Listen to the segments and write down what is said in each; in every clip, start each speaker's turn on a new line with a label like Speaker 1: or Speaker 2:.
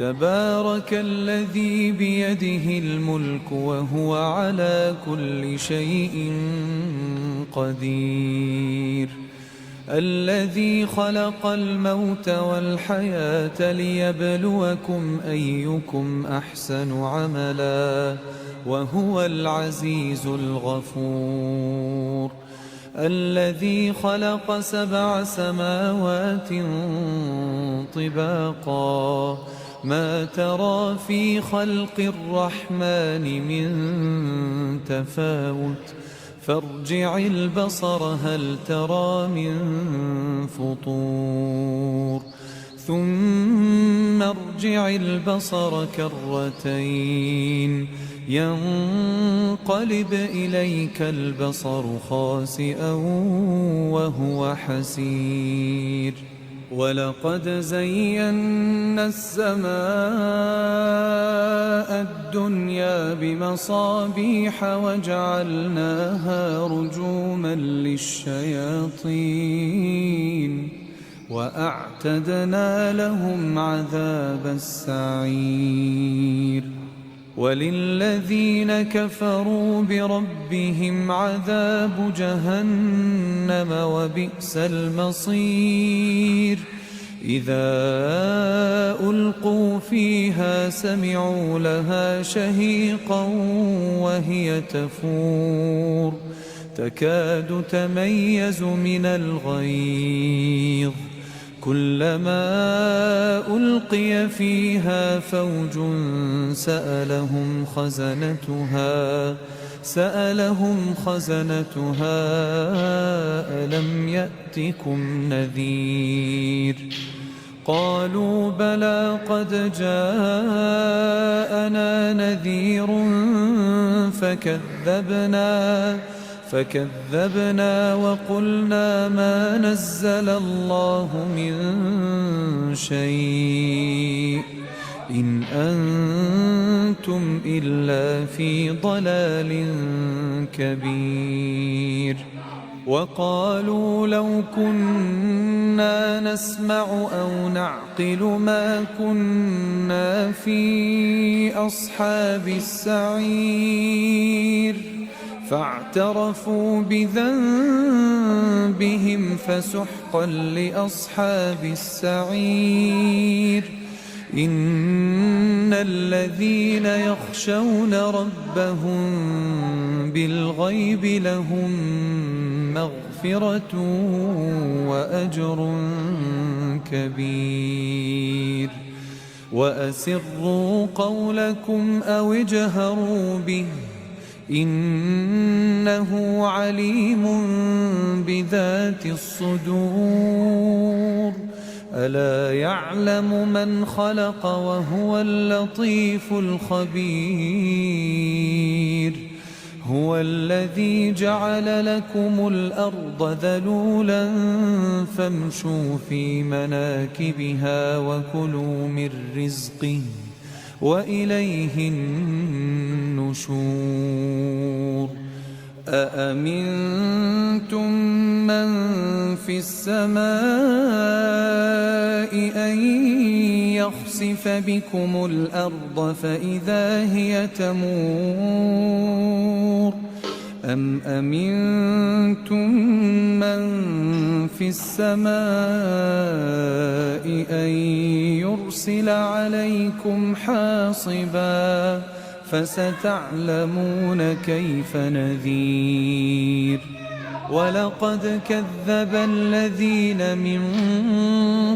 Speaker 1: تبارك الذي بيده الملك وهو على كل شيء قدير. الذي خلق الموت والحياة ليبلوكم أيكم أحسن عملا وهو العزيز الغفور. الذي خلق 7 سماوات طباقا ما ترى في خلق الرحمن من تفاوت فارجع البصر هل ترى من فطور ثم ارجع البصر كرتين ينقلب إليك البصر خاسئا وهو حسير. ولقد زينا السماء الدنيا بمصابيح وجعلناها رجوما للشياطين وأعتدنا لهم عذاب السعير. وللذين كفروا بربهم عذاب جهنم وبئس المصير. إذا ألقوا فيها سمعوا لها شهيقا وهي تفور تكاد تميز من الغيظ كلما ألقي فيها فوج سألهم خزنتها ألم يأتكم نذير. قالوا بلى قد جاءنا نذير فكذبنا وقلنا ما نزل الله من شيء إن أنتم إلا في ضلال كبير. وقالوا لو كنا نسمع أو نعقل ما كنا في أصحاب السعير فاعترفوا بذنبهم فسحقا لأصحاب السعير. إن الذين يخشون ربهم بالغيب لهم مغفرة وأجر كبير. وأسروا قولكم أو اجهروا به إنه عليم بذات الصدور. ألا يعلم من خلق وهو اللطيف الخبير. هو الذي جعل لكم الأرض ذلولا فامشوا في مناكبها وكلوا من رزقه وإليه النشور. أأمنتم من في السماء أن يخسف بكم الأرض فإذا هي تمور أم أمنتم من في السماء أن يرسل عليكم حاصبا فستعلمون كيف نذير. ولقد كذب الذين من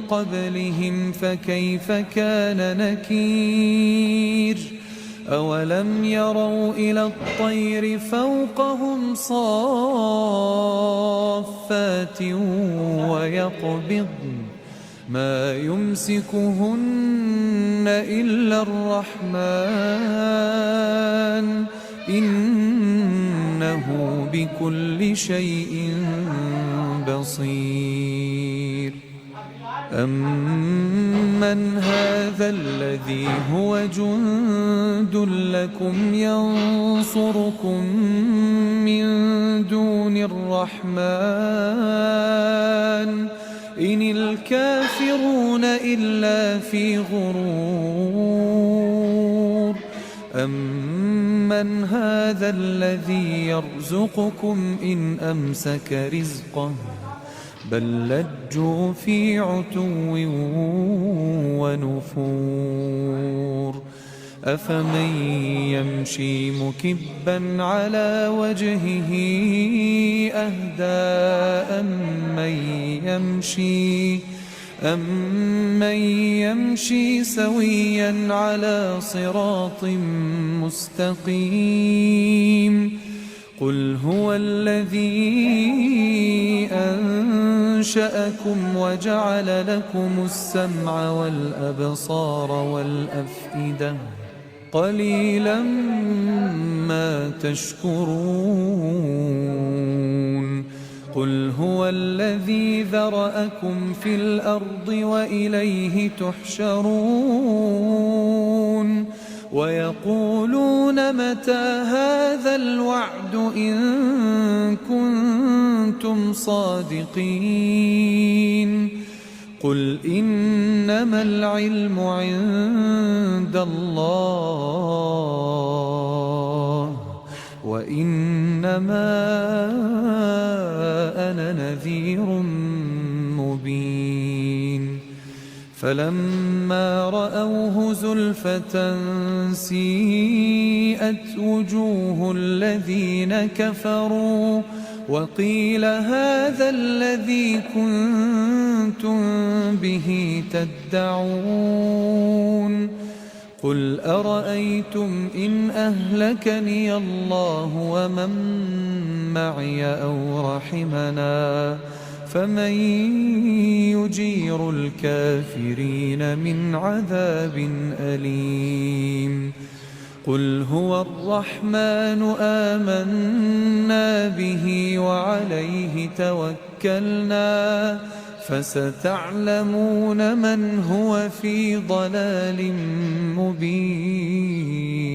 Speaker 1: قبلهم فكيف كان نكير. أولم يروا إلى الطير فوقهم صافات ويقبضن ما يمسكهن إلا الرحمن إنه بكل شيء بصير. أمن هذا الذي هو جند لكم ينصركم من دون الرحمن إن الكافرون إلا في غرور. أَمَّنْ هَذَا الَّذِي يَرْزُقُكُمْ إِنْ أَمْسَكَ رِزْقَهُ بَل لَّجُّوا فِي عُتُوٍّ وَنُفُورٍ أَفَمَن يَمْشِي مُكِبًّا عَلَى وَجْهِهِ أَهْدَىٰ أَمَّن يَمْشِي سَوِيًّا عَلَىٰ صِرَاطٍ مُّسْتَقِيمٍ قُلْ هُوَ الَّذِي أَنشَأَكُمْ وَجَعَلَ لَكُمُ السَّمْعَ وَالْأَبْصَارَ وَالْأَفْئِدَةَ قَلِيلًا مَّا تَشْكُرُونَ قُلْ هُوَ الَّذِي ذَرَأَكُمْ فِي الْأَرْضِ وَإِلَيْهِ تُحْشَرُونَ وَيَقُولُونَ مَتَىٰ هَٰذَا الْوَعْدُ إِن كُنتُمْ صَادِقِينَ قُلْ إِنَّمَا الْعِلْمُ عِندَ اللَّهِ وَإِنَّمَا أَنَا نَذِيرٌ مُّبِينٌ فَلَمَّا رَأَوْهُ زُلْفَةً سِيئَتْ وُجُوهُ الَّذِينَ كَفَرُوا وَقِيلَ هَٰذَا الَّذِي كُنتُم بِهِ تَدَّعُونَ قُلْ أَرَأَيْتُمْ إِنْ أَهْلَكَنِيَ اللَّهُ وَمَن مَّعِيَ أَوْ رَحِمَنَا فَمَن يُجِيرُ الْكَافِرِينَ مِنْ عَذَابٍ أَلِيمٍ قُلْ هُوَ الرَّحْمَٰنُ آمَنَّا بِهِ وَعَلَيْهِ تَوَكَّلْنَا فَسَتَعْلَمُونَ مَنْ هُوَ فِي ضَلَالٍ مُّبِينٍ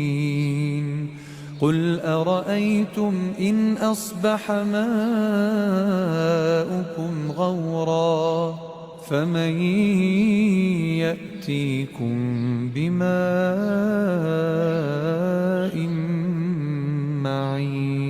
Speaker 1: قُلْ أَرَأَيْتُمْ إِنْ أَصْبَحَ مَاؤُكُمْ غَوْرًا فَمَن يَأْتِيكُم بِمَاءٍ مَّعِينٍ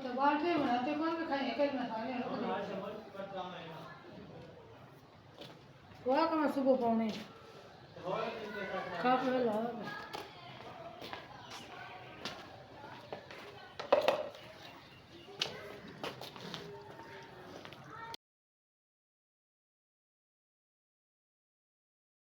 Speaker 2: तो बाल्टी बनाते कौन भी खाए एक ही में खाने थोड़ा कम सुबह पाउने खा कर ला